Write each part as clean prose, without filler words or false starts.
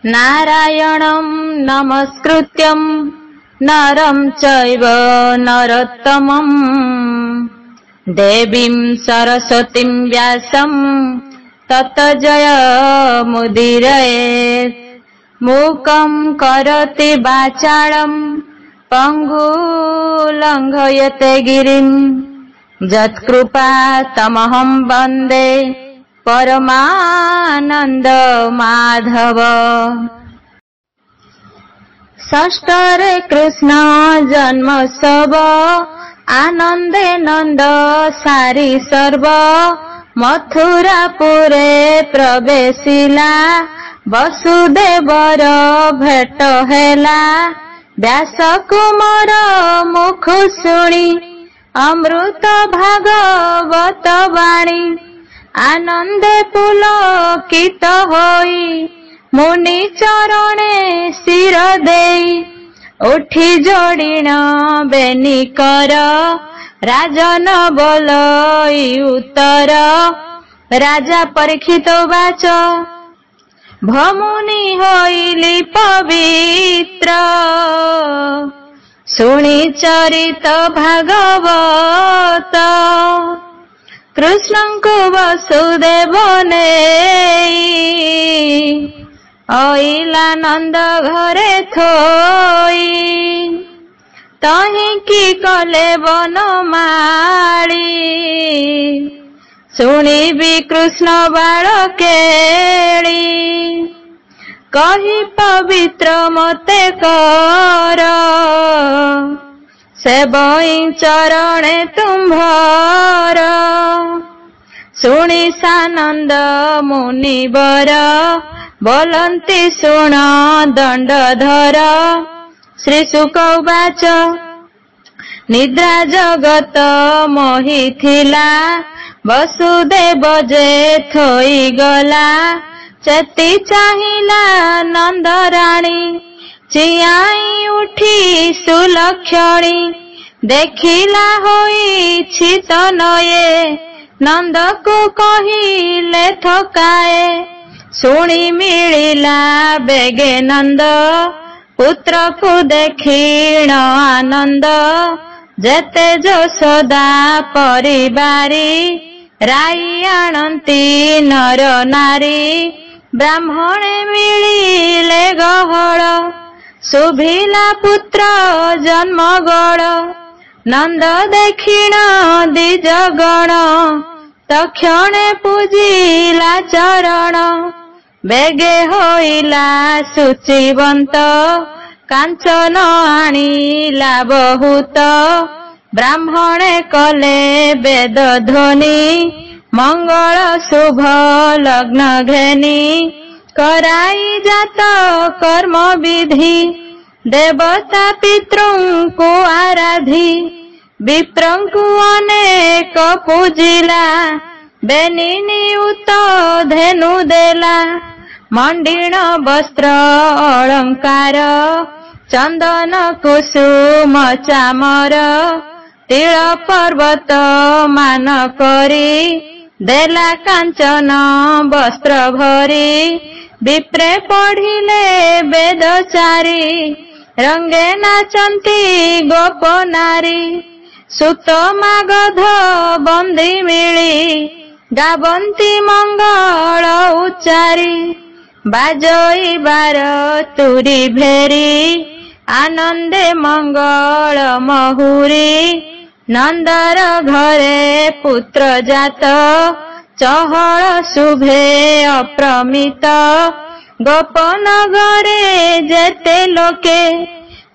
नारायणं नमस्कृत्यं नरं चैव नरोत्तमं देवीं सरस्वतीं व्यासं ततो जयमुदीरयेत्। मूकं करोति वाचालं पङ्गुं लङ्घयते गिरिं यत्कृपातमहं वन्दे परमानंद माधव। षष्ठरे कृष्ण जन्मोत्सव आनंदे नंद सारी सर्व मथुरापुरे प्रवेशिला वसुदेवर भेट हेला व्यास कुमार मुख शुणी अमृत भागवत वाणी आनंदे पुलकित होई मुनि चरणे शिर देई उठी जोड़िण बेनी कर राजन बोलई उत्तर। राजा परीक्षित वाच भमुनि होइली पवित्र शुणी चरित भागवत कृष्णଙ୍କୁ वसुदेव नेई अइला नंद घरे थोई तहीं की कले बनमाली शुणिबी कृष्ण बाल केली कही पवित्र मते कर सेवई चरणे तुम्भर। शुणी सानंद मुनिवर बोलंती शुण दंडधर। श्री शुक उवाच निद्रा जगत मोहिथिला वसुदेव जे थोई गला चेती चाहिला नंदराणी चियाई उठी सुलक्षणी देखिला होई तनये नंद को कहिले थकाए शुणी मिलिला बेगे नंद पुत्र को देखिण आनंद जेते यशोदा परिबारी राई आणंती नर नारी ब्राह्मणे मिलिले गहळ शुभिला पुत्र जन्म गळ नंद देखिण द्विजगण तक्षणे पूजिला चरण बेगे होइला शुचिवंत कांचन आनिला बहुत ब्राह्मणे कले वेद ध्वनि मंगल शुभ लग्न घेनी कराई जात कर्म विधि देवता पितृंकु आराधी विप्रंकु अनेक पूजिला बेनिनी उत धेनु देला मंडिण वस्त्र अलंकार चंदन कुसुम चामर तिल पर्वत मान करी देला कांचन वस्त्र भरी विप्रे पढ़िले वेदचारी रंगे नाचंती गोप नारी सुत मागध बंदी मिली गावंती मंगल उच्चारी बाजई बार तुरी भेरी आनंदे मंगल महुरी नंदर घरे पुत्र जात चहल शुभे अप्रमित गोपनगरे जेते लोके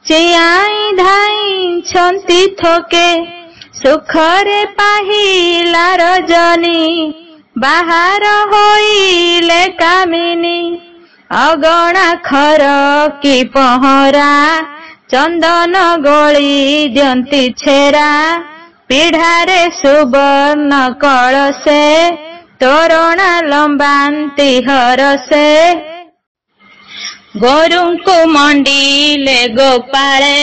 चियाई धाई छंती थोके सुखरे पाहिला रजनी बाहर होइले कामिनी अगणा खर की पहरा चंदन गोली दियंती छेरा पीढ़ारे सुवर्ण कलसे तोरणा लंबांती हरसे गोरुंकु मंडिले गोपाळे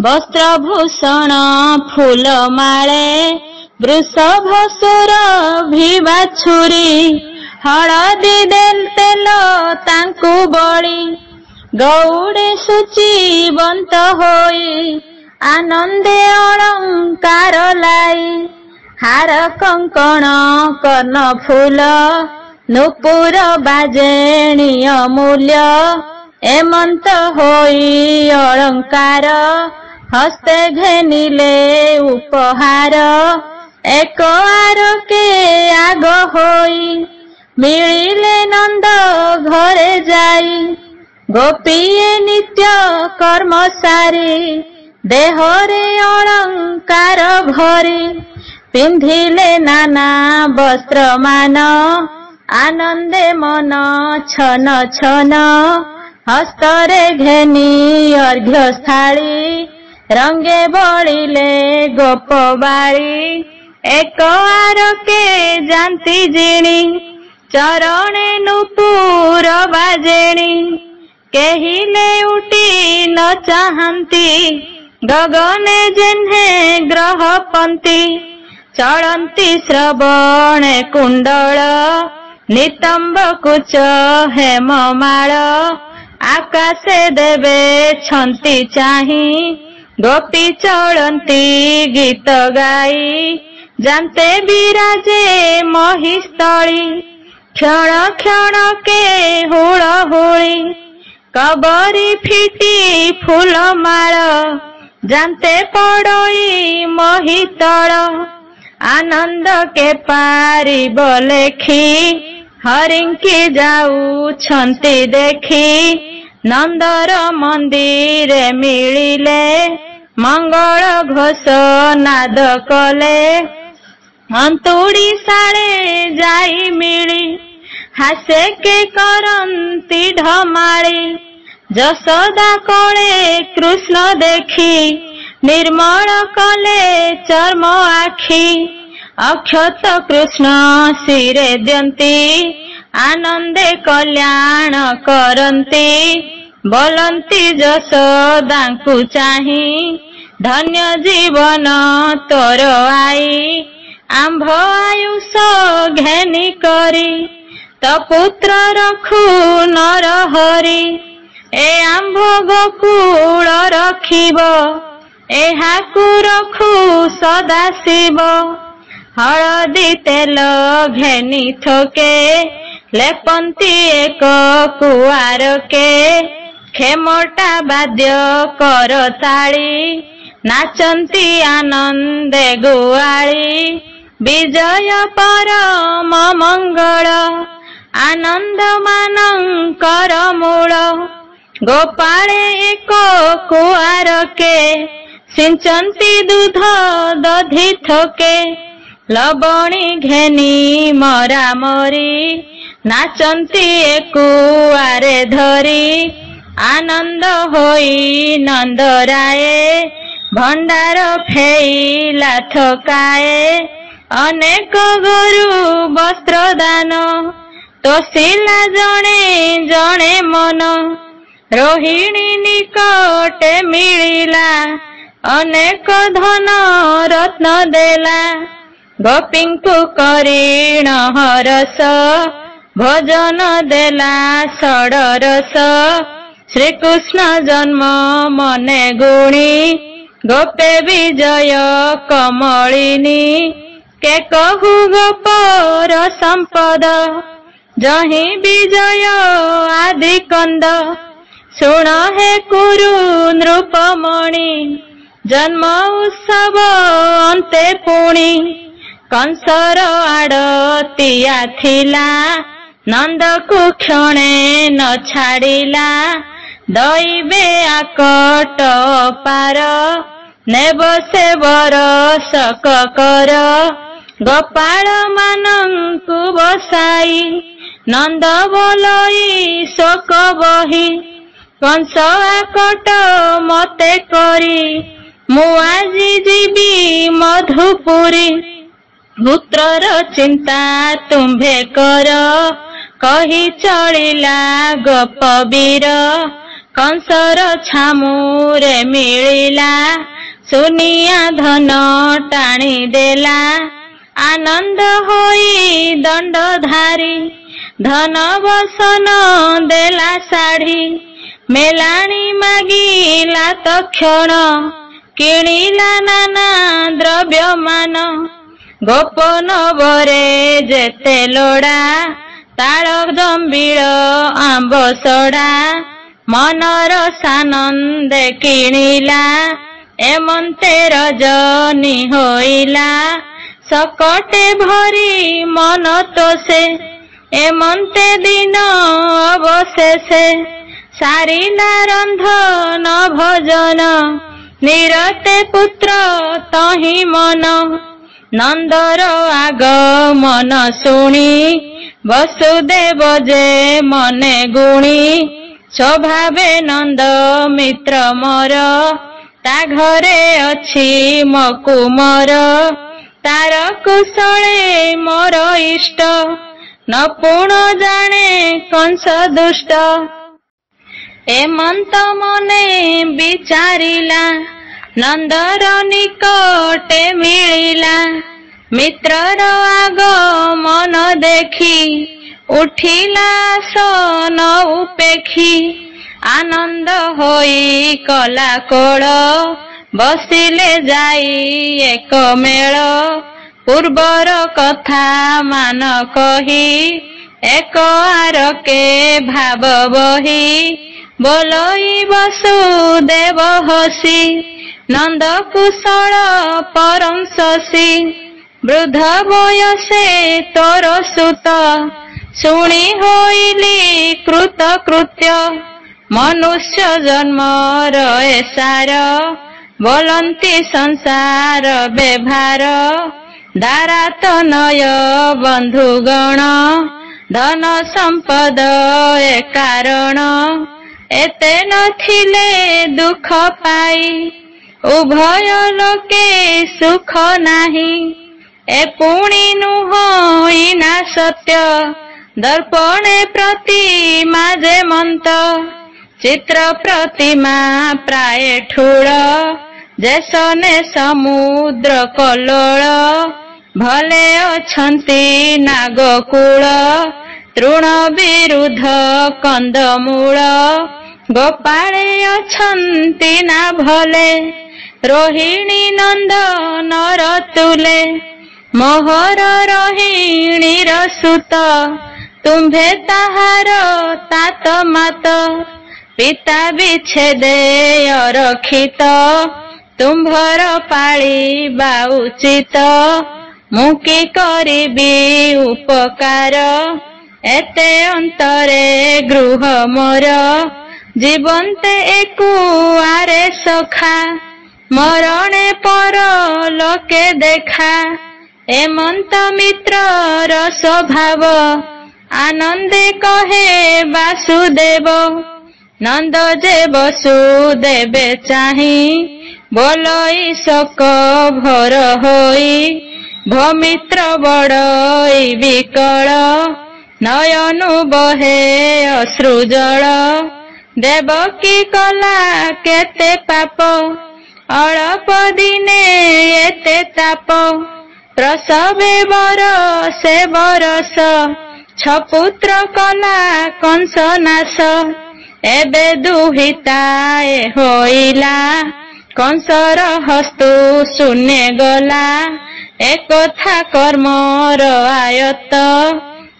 वस्त्रभूषण फूल माळे वृषभसुर भी बाछुरी हलदी तेल तांकु बळी गौड़े सूचीबंत होई आनंदे अलंकार लाई हार कंकण कर्ण फूल नुपुर बाजेणी अमूल्य एमंत होई अलंकार हस्ते घेनिले उपहार एक आरके आग होई मिलिले नंद घरे जाई गोपीए नित्य कर्म सारी देहरे अलंकार भरी पिंधिले नाना वस्त्र मान आनंदे मन छन छन हस्तरे घेनी अर्घ्य स्थाली रंगे बळिले गोपबाळी एक आरके जानती जिणी चरणे नुपुर बाजेणी केहिले उठी न चाहंती गगने जेन्हे ग्रहपंती चलंती श्रवणे कुंडल नितंब कुच हेममाळ आकाशे देवे छंती चाही गोपी चलंती गीत गाई जानते विराजे महिस्थली क्षण क्षण के हुळहुळी कबरी फिटी फूलमाळ जानते पड़ोई महितल आनंद के पारिब लेखी हरिंकी जाऊ छंती देखी नंदर मंदिर मिलिले मंगल घोष नाद कले अंतुड़ी साले जाई मिली हासे के करंती ढमाली जसोदा कोले कृष्ण देखी निर्मल कले चर्म आखी अक्षत कृष्ण शिरे द्यंती आनंदे कल्याण करंती बोलंती जसोदांकु चाही धन्य जीवन तोर आई आंभ आयुष घेनी करी तो पुत्र रखु नर हरि ए आंभ गोकुल रखिब एहाकु रखु सदा शिव हलदी तेल घेनी थोके लेपंती एक कुआर के खेमटा बाद्य कर ताली नाचंती आनंदे गुआली विजय परम मंगल आनंद मानंकर मूल गोपाळे एक कुआर के सिंचंती दूध दधी थोके लबणी घेनी मरा मरी नाचंती कुआरे धरी आनंद होई नंदराये भंडार फेईला थकाए अनेक गुरु वस्त्र दान तोषिला जणे जणे मन रोहिणी निकटे मिलिला अनेक धन रत्न देला गोपींकु करीण हरस भोजन देला षडरस श्रीकृष्ण जन्म मने गुणी गोपे विजय कमलिनी के कहु गोपर संपद जही विजय आदि कंद सुन हे कुरु नृपमणि जन्म उत्सव अंते पुणी कंसर आड़तिया थिला नंद को क्षणे न छाड़िला दैबे आकट पार नेब से बरसक कर गोपाल मानंकु बसाई नंद बोलई शोक बही कंस आकट मते करी मु आजी जीवी मधुपुरी पुत्रर चिंता तुम्भे कर कही चलिला गोपवीर कंसर छामुरे मिलिला सुनिया धन टाणी देला आनंद होई दंडधारी ଧନ ବସନ ଦେଲା ଶାଢ଼ୀ, ମେଲାଣି ମାଗିଲା ତକ୍ଷଣ, କିଣିଲା ନାନା ଦ୍ରବ୍ୟମାନ। ଗୋପନବରେ ଯେତେ ଲୋଡ଼ା, ତାଳ ଜମ୍ବିଳ ଆମ୍ବ ସଡ଼ା, ମନର ସାନନ୍ଦେ କିଣିଲା, ଏମନ୍ତେ ରଜନୀ ହୋଇଲା। ସକଟେ ଭରି ମନ ତୋଷେ, ଏମନ୍ତେ ଦିନ ଅବଶେଷେ, ସାରିଲା ରନ୍ଧନ ଭୋଜନ, ନିରତେ ପୁତ୍ର ତହିଁ ମନ। ନନ୍ଦର ଆଗମନ ଶୁଣି, ବସୁଦେବ ଯେ ମନେ ଗୁଣି, ସ୍ୱଭାବେ ନନ୍ଦ ମିତ୍ର ମୋର, ତା ଘରେ ଅଛି ମକୁମର। ତାର କୁଶଳେ ମୋର ଇଷ୍ଟ, ନପୁଣ ଜାଣେ କଂସ ଦୁଷ୍ଟ। ଏମନ୍ତ ମନେ ବିଚାରିଲା, ନନ୍ଦର ନିକଟେ ମିଳିଲା। ମିତ୍ରର ଆଗମନ ଦେଖି, ଉଠିଲା ଆସନ ଉପେକ୍ଷି। ଆନନ୍ଦ ହୋଇ କଲା କୋଳ, ବସିଲେ ଯାଇ ଏକ ମେଳ। ପୂର୍ବର କଥା ମାନ କହି, ଏକ ଆରକେ ଭାବ ବହି। ବୋଲଇ ବସୁଦେବ ହସି, ନନ୍ଦ କୁଶଳ ପରଂ ଶଶୀ। ବୃଦ୍ଧ ବୟସେ ତୋର ସୁତ, ଶୁଣି ହୋଇଲି କୃତ କୃତ୍ୟ। ମନୁଷ୍ୟ ଜନ୍ମର ଏ ସାର, ବୋଲନ୍ତି ସଂସାର ବ୍ୟବହାର। ଦାରାତନୟ ବନ୍ଧୁଗଣ, ଧନ ସମ୍ପଦ ଏ କାରଣ। ଏତେ ନଥିଲେ ଦୁଃଖ ପାଇ, ଉଭୟ ଲୋକେ ସୁଖ ନାହିଁ। ଏ ପୁଣି ନୁହଁଇନା ସତ୍ୟ, ଦର୍ପଣେ ପ୍ରତିମା ଯେମନ୍ତ। ଚିତ୍ର ପ୍ରତିମା ପ୍ରାୟ ଠୁଳ, ଯେସନେ ସମୁଦ୍ର କଲ୍ଲୋଳ। ଭଲେ ଅଛନ୍ତି ନାଗକୂଳ, ତୃଣ ବିରୁଦ୍ଧ କନ୍ଦମୂଳ। ଗୋପାଳେ ଅଛନ୍ତି ନା ଭଲେ, ରୋହିଣୀ ନନ୍ଦନର ତୁଲେ। ମୋହର ରୋହିଣୀର ସୁତ, ତୁମ୍ଭେ ତାହାର ତାତ ମାତ। ପିତା ବିଚ୍ଛେଦେ ଅରକ୍ଷିତ, ତୁମ୍ଭର ପାଳିବା ଉଚିତ। ମୁଁ କି କରିବି ଉପକାର, ଏତେ ଅନ୍ତରେ ଗୃହ ମୋର। ଜୀବନ୍ତେ ଏକୁଆରେ ସଖା, ମରଣେ ପର ଲୋକେ ଦେଖା। ଏମନ୍ତ ମିତ୍ରର ସ୍ୱଭାବ, ଆନନ୍ଦେ କହେ ବାସୁଦେବ। ନନ୍ଦ ଯେ ବସୁଦେବେ ଚାହିଁ, ବୋଲଇ ଶୋକ ଭୋର ହୋଇ। ଭମିତ୍ର ବଡ଼ଇ ବିକଳ, ନୟନୁ ବହେ ଅଶ୍ରୁ ଜଳ। ଦେବକୀ କଲା କେତେ ପାପ, ଅଳପ ଦିନେ ଏତେ ତାପ। ପ୍ରସବେ ବରଷେ ବରଷ, ଛପୁତ୍ର କଲା କଂସ ନାଶ। ଏବେ ଦୁହିତାଏ ହୋଇଲା, କଂସର ହସ୍ତୁ ଶୂନ୍ୟ ଗଲା। ଏକଥା କର୍ମର ଆୟତ,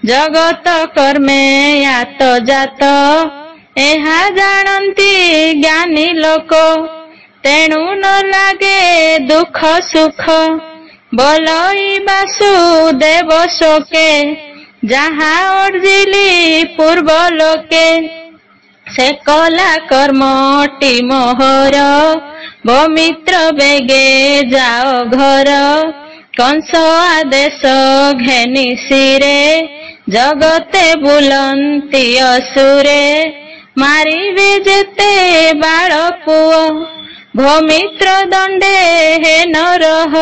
ଜଗତ କର୍ମେ ଆତ ଜାତ। ଏହା ଜାଣନ୍ତି ଜ୍ଞାନୀ ଲୋକ, ତେଣୁ ନ ଲାଗେ ଦୁଃଖ ସୁଖ। ବୋଲଇ ବାସୁଦେବ ଶୋକେ, ଯାହା ଅର୍ଜିଲି ପୂର୍ବ ଲୋକେ। ସେ କଲା କର୍ମଟି ମୋହର, ଭମିତ୍ର ବେଗେ ଯାଅ ଘର। କଂସ ଆଦେଶ ଘେନି ଶିରେ, ଜଗତେ ବୁଲନ୍ତି ଅସୁରେ। ମାରିବେ ଯେତେ ବାଳ ପୁଅ, ଭମିତ୍ର ଦଣ୍ଡେ ହେ ନରହ।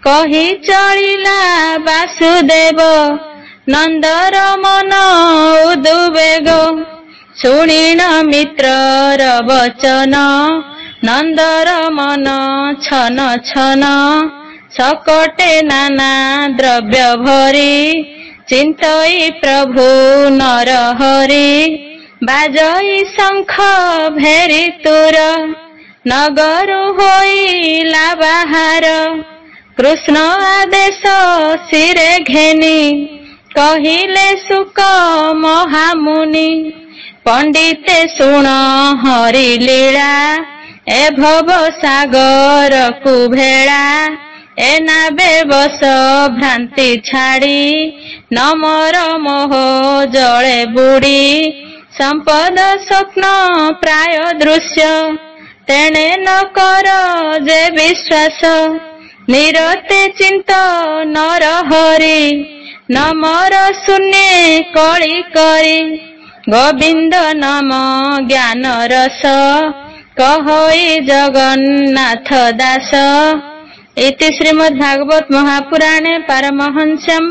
କହି ଚଳିଲା ବାସୁଦେବ, ନନ୍ଦର ମନ ଉଦୁବେଗ। ଶୁଣିଣ ମିତ୍ରର ବଚନ, ନନ୍ଦର ମନ ଛନ ଛନ। ସକଟେ ନାନା ଦ୍ରବ୍ୟ ଭରି, चिन्तई प्रभु नरहरि बाजई शंख भेरी तुर नगरु होइला बाहार कृष्ण आदेश शिरे घेनी कहिले सुक महामुनि पंडिते सुण हरि लीला ए भव सागर कुभेड़ा एना बेबस भ्रांति छाड़ी नमर मोह जले बुड़ी संपद स्वप्न प्राय दृश्य तेणे न कर जे विश्वास निरते चिंत नर हरि नमर शून्य कଳି करी गोविंद नाम ज्ञान रस कहई जगन्नाथ दास। इति श्रीमद्भागवत महापुराणे पारमहंस्यां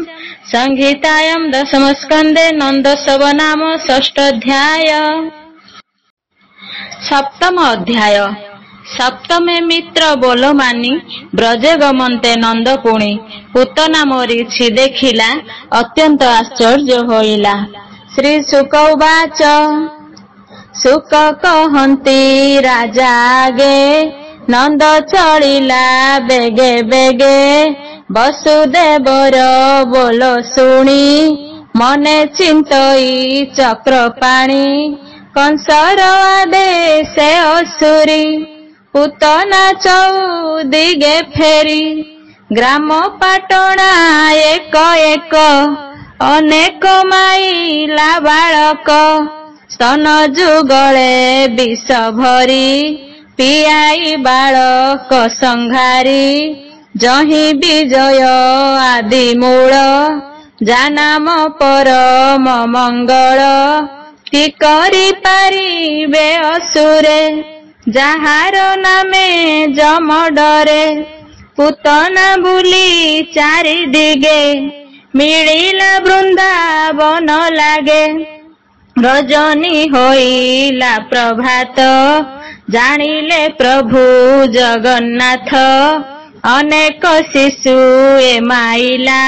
संहितायां दशमस्कन्धे नन्दोत्सव नाम षष्ठाध्याय। सप्तम अध्याय। सप्तमे मित्र बोलो मानी ब्रजे गमन्ते नन्दपुणी पूतना मरीछि देखिला अत्यंत आश्चर्य होइला। श्री शुक उवाच शुक कहन्ति राजा आगे नंद चलिला बेगे बेगे वसुदेवर बोलो शुणी मने चिंतई चक्रपाणी कंसर आदेशे असुरी पूतना चौदिगे फेरी ग्राम पाटणा एक एक अनेक माइला बालक स्तन जुगले विष भरी पियाई बालक संहारी जही विजय आदि मूल जानाम परम मंगल कि करी पारिबे असुरे जाहार नामे जम डरे पूतना बुली चारि दिगे मिलिला वृंदावन लागे रजनी होइला प्रभात जानिले प्रभु जगन्नाथ अनेक शिशु ए माइला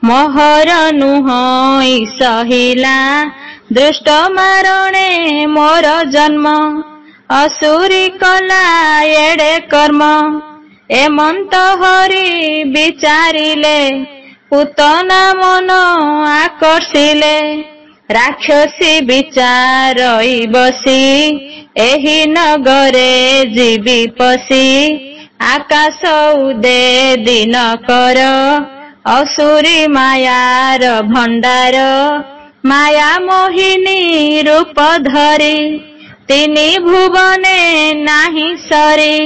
मोहर नुहई सहिला दृष्ट मारणे मोर जन्म असुरी कला एडे कर्म एमंत हरि विचारिले पूतना मन आकर्षिले राक्षसी विचारई बसी एही नगरे जीवी पसी आकाश उदे दिन कर असुरी मायार भंडार माया मोहिनी रूप धरी तिनी भुवने नाही सरी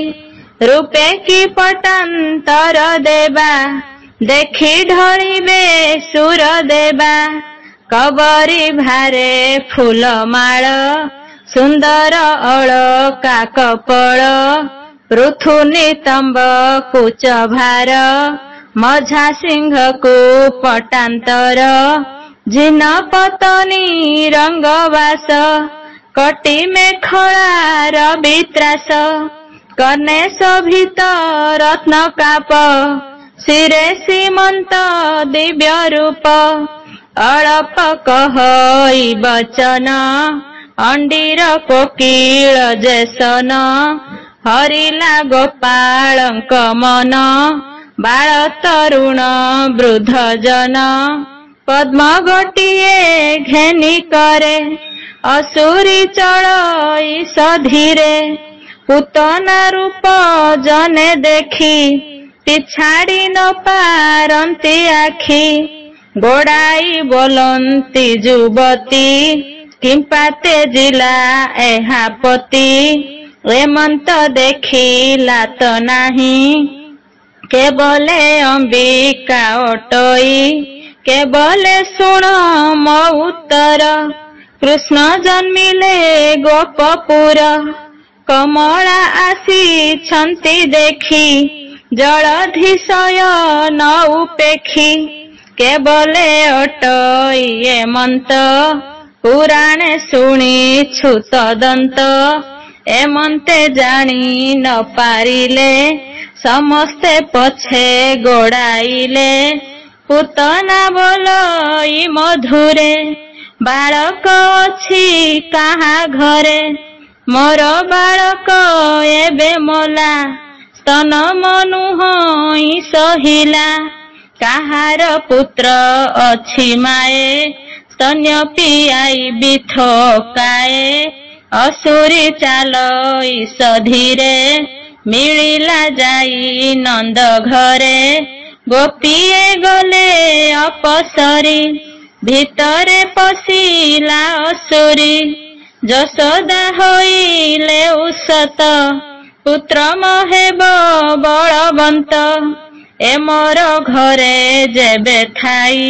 रूपे की पटांतर देवा देखी ढळिबे सुर देवा कबरी भारे फूल माळ सुंदर अलका कपळ पृथु नितंब कुच भार मझा सिंह को पटांतर जिन पतनी रंगवास कटी मेखला रवित्रास कने शोभित रत्न काप शिरे सीमंत दिव्य रूप अळप कहई बचन अंडीर कोकिल जेसन हरिला गोपालंक मन बाळ तरुण वृद्ध जन पद्म गोटिए घेनी करे असुरी चढ़ई सधीरे पूतना रूप जने देखी पिछाड़ी न पारंती आखी गोड़ाई बोलंती जुबती किंपा तेजिला एहापति एमंत देखिला तो नाही केवले अंबिका ओटई केवले सुण मो उत्तर कृष्ण जन्मिले गोपपुर कमला आसी छंती देखी जलधिशय न उपेखी केवले अटई एमंत पुराणे शुणी छुत दंत एमंते जानी न पारिले समस्ते पछे गोड़ाइले ପୁତନା ବୋଲଇ ମଧୁରେ, ବାଳକ ଅଛି କାହା ଘରେ? ମୋର ବାଳକ ଏବେ ମଲା, ସ୍ତନ ମନୁହଇ ସହିଲା। କାହାର ପୁତ୍ର ଅଛି ମାଏ, ସ୍ତନ୍ୟ ପିଆଇ ଥୋକାଏ। ଅସୁରୀ ଚାଲଇ ସଧୀରେ, ମିଳିଲା ଯାଇ ନନ୍ଦ ଘରେ। ଗୋପୀଏ ଗଲେ ଅପସରି, ଭିତରେ ପଶିଲା ଅସୁରୀ। ଯଶୋଦା ହୋଇଲେ ଉଷତ, ପୁତ୍ର ମହେବ ବଳବନ୍ତ। ଏ ମୋର ଘରେ ଯେବେ ଥାଇ,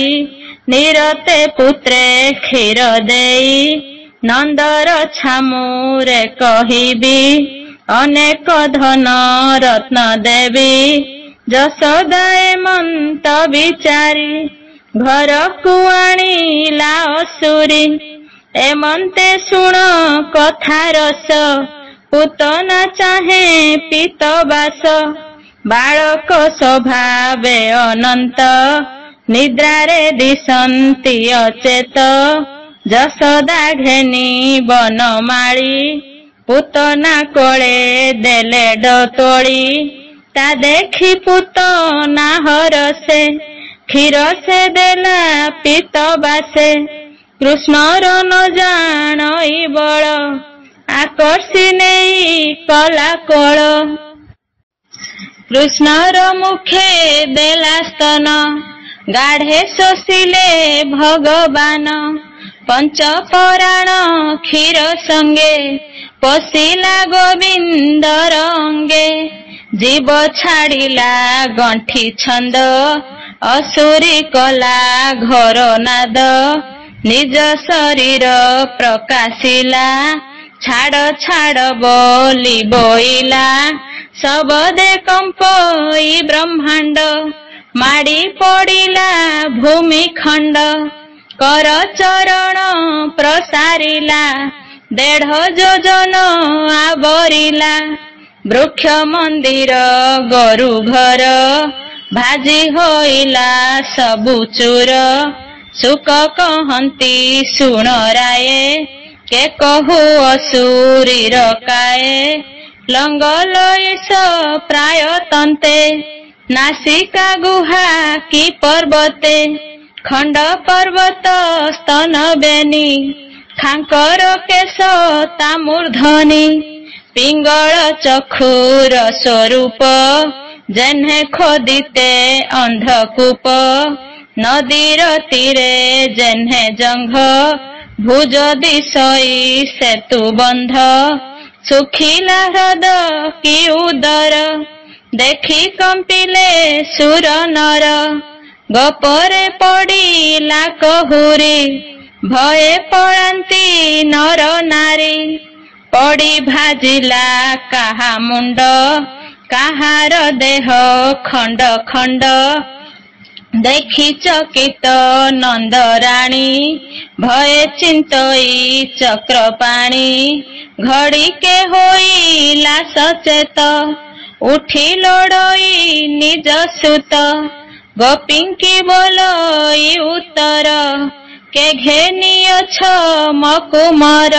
ନିରତେ ପୁତ୍ରେ କ୍ଷୀର ଦେଇ। ନନ୍ଦର ଛାମୁରେ କହିବି, ଅନେକ ଧନ ରତ୍ନ ଦେବି। ଯଶୋଦା ଏମନ୍ତ ବିଚାରି, ଘରକୁ ଆଣିଲା ଅସୁରୀ। ଏମନ୍ତେ ଶୁଣ କଥା ରସ, ପୁତନା ଚାହେଁ ପିତବାସ। ବାଳକ ସ୍ୱଭାବେ ଅନନ୍ତ, ନିଦ୍ରାରେ ଦିଶନ୍ତି ଅଚେତ। ଯଶୋଦା ଘେନି ବନମାଳି, ପୁତନା କୋଳେ ଦେଲେ ତୋଳି। ତା ଦେଖି ପୁତନା ହରସେ, କ୍ଷୀର ସେ ଦେଲା ପିତବାସେ। କୃଷ୍ଣର ନ ଜାଣଇ ବଳ, ଆକର୍ଷି ନେଇ କଲା କୋଳ। କୃଷ୍ଣର ମୁଖେ ଦେଲା ସ୍ତନ, ଗାଢ଼େ ଶୋଷିଲେ ଭଗବାନ। ପଞ୍ଚପରାଣ କ୍ଷୀର ସଙ୍ଗେ, ପଶିଲା ଗୋବିନ୍ଦର ଅଙ୍ଗେ। ଜୀବ ଛାଡ଼ିଲା ଗଣ୍ଠି ଛନ୍ଦ, ଅସୁରୀ କଲା ଘୋର ନାଦ। ନିଜ ଶରୀର ପ୍ରକାଶିଲା, ଛାଡ଼ ଛାଡ଼ ବୋଲି ବୋଇଲା। ଶବଦେ କମ୍ପଇ ବ୍ରହ୍ମାଣ୍ଡ, ମାଡ଼ି ପଡ଼ିଲା ଭୂମିଖଣ୍ଡ। କର ଚରଣ ପ୍ରସାରିଲା, 1.5 ଯୋଜନ ଆବରିଲା। ବୃକ୍ଷ ମନ୍ଦିର ଗୋରୁ ଘର, ଭାଜି ହୋଇଲା ସବୁ ଚୂର। ଶୁକ କହନ୍ତି ଶୁଣ ରାଏ, କେ କହୁ ଅସୁରୀର କାଏ। ଲଙ୍ଗଲ ଇସ ପ୍ରାୟ ତନ୍ତେ, ନାସିକା ଗୁହା କି ପର୍ବତେ। ଖଣ୍ଡ ପର୍ବତ ସ୍ତନ ବେନି, ଖାଙ୍କର କେଶ ତା ମୂର୍ଧନି। ପିଙ୍ଗଳ ଚକ୍ଷୁର ସ୍ୱରୂପ, ଯେହ୍ନେ ଖୋଦିତେ ଅନ୍ଧକୂପ। ନଦୀର ତୀରେ ଯେହ୍ନେ ଜଙ୍ଘ, ଭୁଜ ଦିଶଇ ସେତୁ ବନ୍ଧ। ଶୁଖିଲା ହ୍ରଦ କି ଉଦର, ଦେଖି କମ୍ପିଲେ ସୁର ନର। ଗୋପରେ ପଡ଼ିଲା କହୁରି, ଭୟେ ପଳାନ୍ତି ନର ନାରୀ। ପଡ଼ି ଭାଜିଲା କାହା ମୁଣ୍ଡ, କାହାର ଦେହ ଖଣ୍ଡ ଖଣ୍ଡ। ଦେଖି ଚକିତ ନନ୍ଦରାଣୀ, ଭୟେ ଚିନ୍ତଇ ଚକ୍ରପାଣି। ଘଡ଼ିକେ ହୋଇଲା ସଚେତ, ଉଠି ଲୋଡ଼ଇ ନିଜ ସୁତ। ଗୋପୀଙ୍କି ବୋଲଇ ଉତ୍ତର, କେ ଘେନିଅଛ ମକୁମର।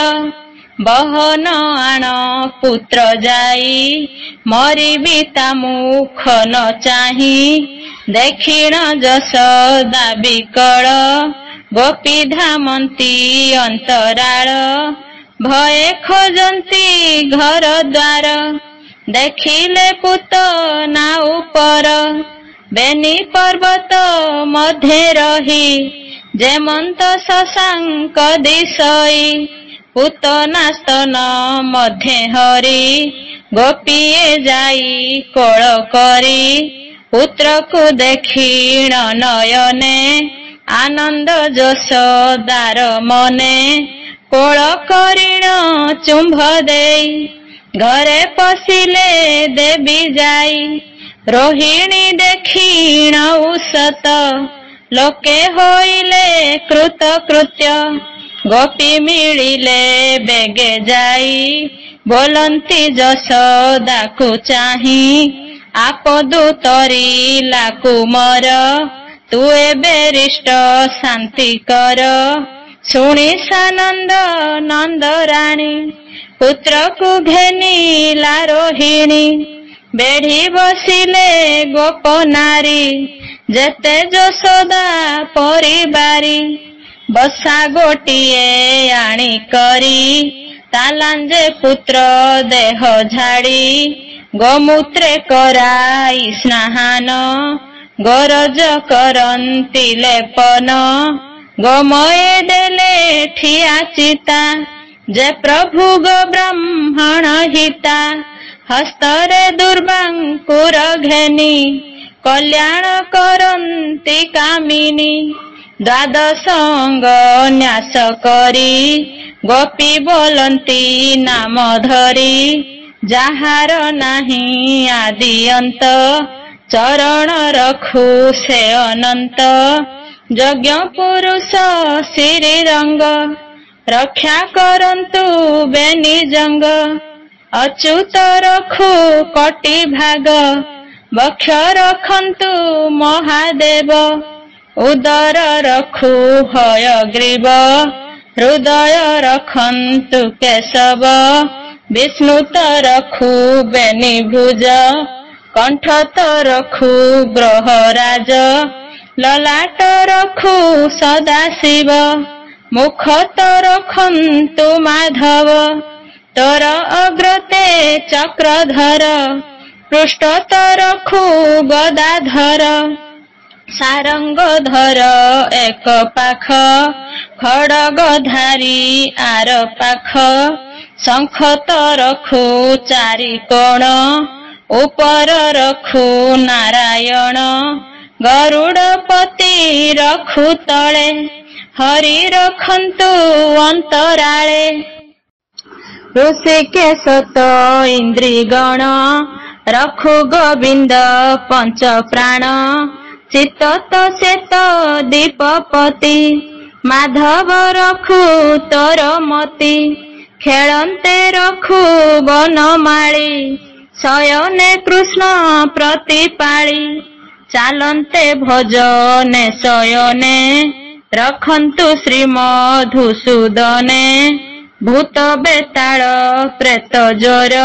ବହନ ଆଣ ପୁତ୍ର ଯାଇ, ମରିବି ତା ମୁଖ ନ ଚାହିଁ। ଦେଖିଣ ଯଶୋଦା ବିକଳ, ଗୋପୀ ଧାମନ୍ତି ଅନ୍ତରାଳ। ଭୟେ ଖୋଜନ୍ତି ଘର ଦ୍ୱାର, ଦେଖିଲେ ପୁତନା ଉପର। ବେନି ପର୍ବତ ମଧ୍ୟେ ରହି, ଯେମନ୍ତ ଶଶାଙ୍କ ଦିଶଇ। ପୁତନା ସ୍ତନ ମଧ୍ୟେ ହରି, ଗୋପୀଏ ଯାଇ କୋଳ କରି। ପୁତ୍ରକୁ ଦେଖିଣ ନୟନେ, ଆନନ୍ଦ ଯଶୋଦାର ମନେ। କୋଳ କରିଣ ଚୁମ୍ବ ଦେଇ, ଘରେ ପଶିଲେ ଦେବୀ ଯାଇ। ରୋହିଣୀ ଦେଖିଣ ଉଷତ, ଲୋକେ ହୋଇଲେ କୃତକୃତ୍ୟ। ଗୋପୀ ମିଳିଲେ ବେଗେ ଯାଇ, ବୋଲନ୍ତି ଯଶୋଦାକୁ ଚାହିଁ। ଆପଦୁ ତରିଲା କୁମର, ତୁ ଏବେ ରିଷ୍ଟ ଶାନ୍ତି କର। ଶୁଣି ସାନନ୍ଦ ନନ୍ଦରାଣୀ ପୁତ୍ରକୁ ଘେନିଲା ରୋହିଣୀ। ବେଢି ବସିଲେ ଗୋପ ନାରୀ ଯେତେ ଯଶୋଦା ପରିବାରୀ। ବସା ଗୋଟିଏ ଆଣି କରି ତାଲାଞ୍ଜେ ପୁତ୍ର ଦେହ ଝାଡ଼ି। ଗୋମୂତ୍ରେ କରାଇ ସ୍ନାହାନ ଗୋରଜ କରନ୍ତି ଲେପନ। ଗୋମୟ ଦେଲେ ଠିଆ ଚିତା ଯେ ପ୍ରଭୁ ଗୋ ବ୍ରାହ୍ମଣ ହିତା। ହସ୍ତରେ ଦୁର୍ବାଙ୍କୁର ଘେନି କଲ୍ୟାଣ କରନ୍ତି କାମିନୀ। ଦ୍ୱାଦଶ ଅଙ୍ଗ ନ୍ୟାସ କରି ଗୋପୀ ବୋଲନ୍ତି ନାମ ଧରି। ଯାହାର ନାହିଁ ଆଦି ଅନ୍ତ ଚରଣ ରଖୁ ସେ ଅନନ୍ତ। ଯଜ୍ଞ ପୁରୁଷ ଶ୍ରୀରଙ୍ଗ ରକ୍ଷା କରନ୍ତୁ ବେନିଜଙ୍ଗ। ଅଚ୍ୟୁତ ରଖୁ କୋଟି ଭାଗ ବକ୍ଷ ରଖନ୍ତୁ ମହାଦେବ। ଉଦର ରଖୁ ହୟଗ୍ରୀବ ହୃଦୟ ରଖନ୍ତୁ କେଶବ। ବିଷ୍ଣୁତ ରଖୁ ବେନିଭୁଜ କଣ୍ଠତ ରଖୁ ଗ୍ରହରାଜ। ଲଲାଟ ରଖୁ ସଦାଶିବ ମୁଖତ ରଖନ୍ତୁ ମାଧବ। ତୋର ଅଗ୍ରତେ ଚକ୍ରଧର ପୃଷ୍ଠତ ରଖୁ ଗଦାଧର। ସାରଙ୍ଗଧର ଏକ ପାଖ ଖଡଗଧାରୀ ଆର ପାଖ। ଶଙ୍ଖତ ରଖୁ ଚାରି କୋଣ ଉପର ରଖୁ ନାରାୟଣ। ଗରୁଡପତି ରଖୁ ତଳେ ହରି ରଖନ୍ତୁ ଅନ୍ତରାଳେ। ଋଷିକେଶତ ଇନ୍ଦ୍ରିଗଣ ରଖୁ ଗୋବିନ୍ଦ ପଞ୍ଚ ପ୍ରାଣ। ଚିତ୍ତତ ଶ୍ଵେତ ଦୀପପତି ମାଧବ ରଖୁ ତୋର ମତି। ଖେଳନ୍ତେ ରଖୁ ବନମାଳି ଶୟନେ କୃଷ୍ଣ ପ୍ରତିପାଳି। ଚାଲନ୍ତେ ଭଜନେ ଶୟନେ ରଖନ୍ତୁ ଶ୍ରୀମଧୁସୂଦନେ। ଭୂତ ବେତାଳ ପ୍ରେତ ଜ୍ୱର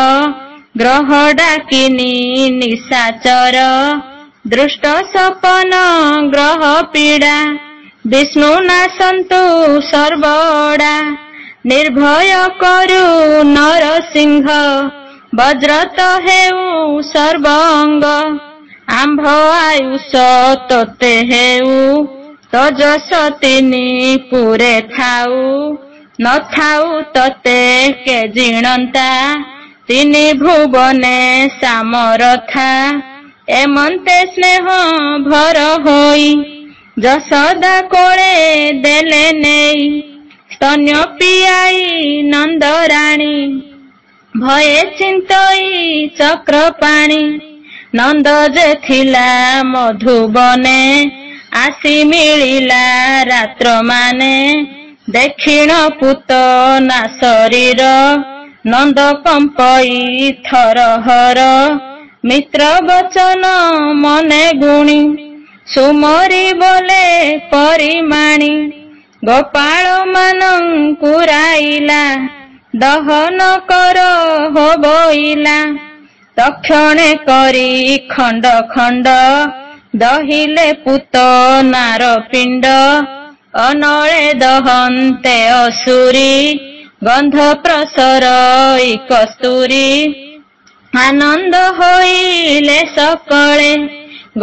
ଗ୍ରହ ଡାକିନି ନିଶାଚର। ଦୃଷ୍ଟ ସପନ ଗ୍ରହ ପୀଡା ବିଷ୍ଣୁ ନାଶନ୍ତୁ ସର୍ବଡା। ନିର୍ଭୟ କରୁ ନରସିଂହ ବଜ୍ରତ ହେଉ ସର୍ବଅଙ୍ଗ। ଆମ୍ଭ ଆୟୁଷ ତୋତେ ହେଉ ତଜସ ତିନି ପୁରେ ଥାଉ। ନଥାଉ ତତେ କେ ଜିଣନ୍ତା ତିନି ଭୁବନେ ସାମରଥା। ଏମନ୍ତେ ସ୍ନେହ ଭର ହୋଇ ଯଶୋଦା କୋଳେ ଦେଲେ ନେଇ। ସ୍ତନ୍ୟ ପିଆଇ ନନ୍ଦରାଣୀ ଭୟେ ଚିନ୍ତଇ ଚକ୍ରପାଣି। ନନ୍ଦ ଯେ ଥିଲା ମଧୁବନେ ଆସି ମିଳିଲା ରାତ୍ର ମାନେ। ଦକ୍ଷିଣ ପୂତନା ଶରୀର ନନ୍ଦ କମ୍ପଇ ଥରହର। ମିତ୍ର ବଚନ ମନେ ଗୁଣି ସୁମରି ବୋଲେ ପରିମାଣି। ଗୋପାଳ ମାନଙ୍କୁ ରାଇଲା ଦହନ କର ହୋବଇଲା। ତକ୍ଷଣେ କରି ଖଣ୍ଡ ଖଣ୍ଡ ଦହିଲେ ପୂତନାର ପିଣ୍ଡ। ଅନଳେ ଦହନ୍ତେ ଅସୁରୀ ଗନ୍ଧ ପ୍ରସରଇ କସ୍ତୁରୀ। ଆନନ୍ଦ ହୋଇଲେ ସକଳେ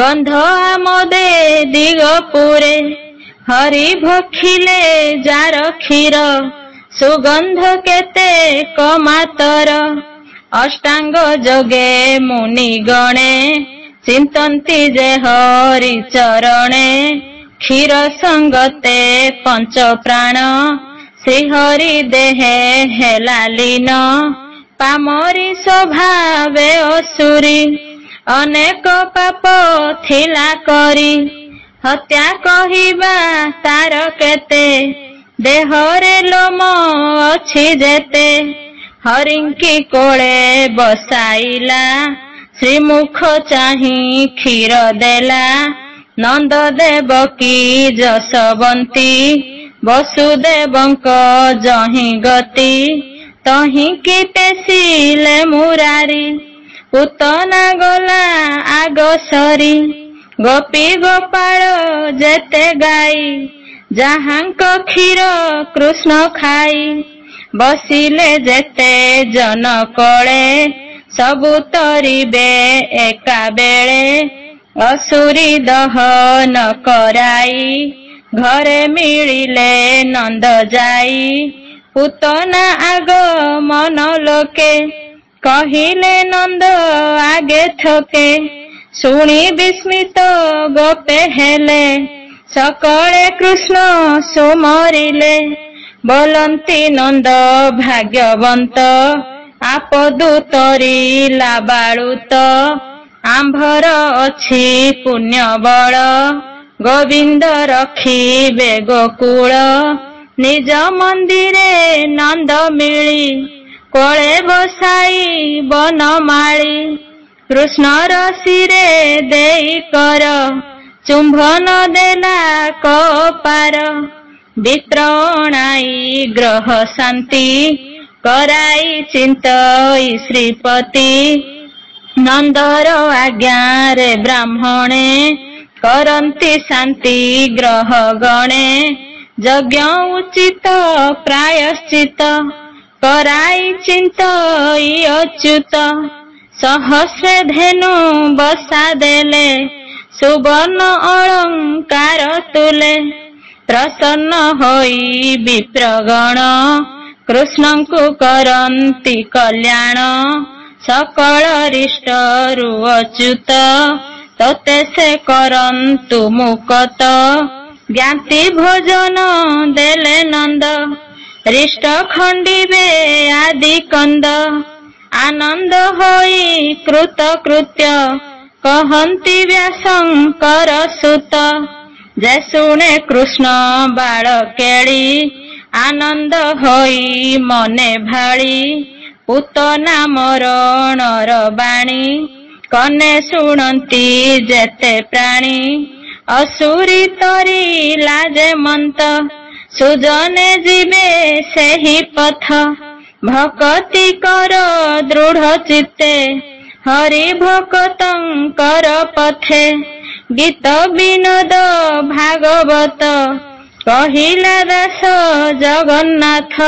ଗନ୍ଧ ଆମୋଦେ ଦିଗପୁରେ। ହରି ଭକ୍ଷିଲେ ଯାର କ୍ଷୀର ସୁଗନ୍ଧ କେତେ କମାତର। ଅଷ୍ଟାଙ୍ଗ ଯୋଗେ ମୁନି ଗଣେ ଚିନ୍ତନ୍ତି ଯେ ହରି ଚରଣେ। କ୍ଷୀର ସଙ୍ଗତେ ପଞ୍ଚ ପ୍ରାଣ ଶ୍ରୀହରି ଦେହେ ହେଲା ଲୀନ। ପାମରି ସ୍ୱଭାବେ ଅସୁରୀ ଅନେକ ପାପ ଥିଲା କରି। ହତ୍ୟା କହିବା ତାର କେତେ ଦେହରେ ଲୋମ ଅଛି ଯେତେ। ହରିଙ୍କି କୋଳେ ବସାଇଲା ଶ୍ରୀମୁଖ ଚାହିଁ କ୍ଷୀର ଦେଲା। नंद देवकी जसवंती वसुदेवंक जहि गति तहि की पेशिले मुरारी पूतना गला आग सरी गोपी गोपाल जेते गाई जहांक क्षीर कृष्ण खाई बसिले जेते जन कळे सबु तरिबे एका बेळे असुरी दहन कराई घरे मिलिले नंद जाई पूतना आग मन लोके कहिले नंद आगे थके शुणी विस्मित गोपे हेले सकळे कृष्ण सुमरिले बोलंती नंद भाग्यवंत आपदु तरिला बाळुत आंभर अछि पुण्य बळ गोविंद रखिबे गोकुळ निज मंदिरे नंद मिली कोळे बसाई बनमाळी कृष्ण रसिरे देई कर चुंबन देला कपार वित्रणाई ग्रह शांति कराई चिंतई श्रीपति नंदर आज्ञा रे ब्राह्मणे करंती शांति ग्रह गणे यज्ञ उचित प्रायश्चित कराई चिंतई अच्युत सहस्रे धेनु बसा देले सुवर्ण अलंकार तुले प्रसन्न होई विप्रगण कृष्णंकु करंती कल्याण सकल रिष्ट रु अच्युत तते से करंतु मुकत ज्ञाति भोजन देले नंद रिष्ट खंडिबे आदि कंद आनंद होई कृत कृत्य कहंती व्यासंकर सुत जे शुणे कृष्ण बाळ केळी आनंद होई मने भाळी पूतना मरणर बाणी कने शुणंती जेते प्राणी असुरी तरी लाजे मंत सुजने जीवे सेहि पथ भक्ति कर दृढ़ चित्ते हरि भक्तंकर पथे गीत विनोद भागवत कहिला दास जगन्नाथ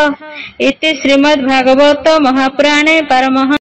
इति श्रीमद्भागवत महापुराणे पारमहंस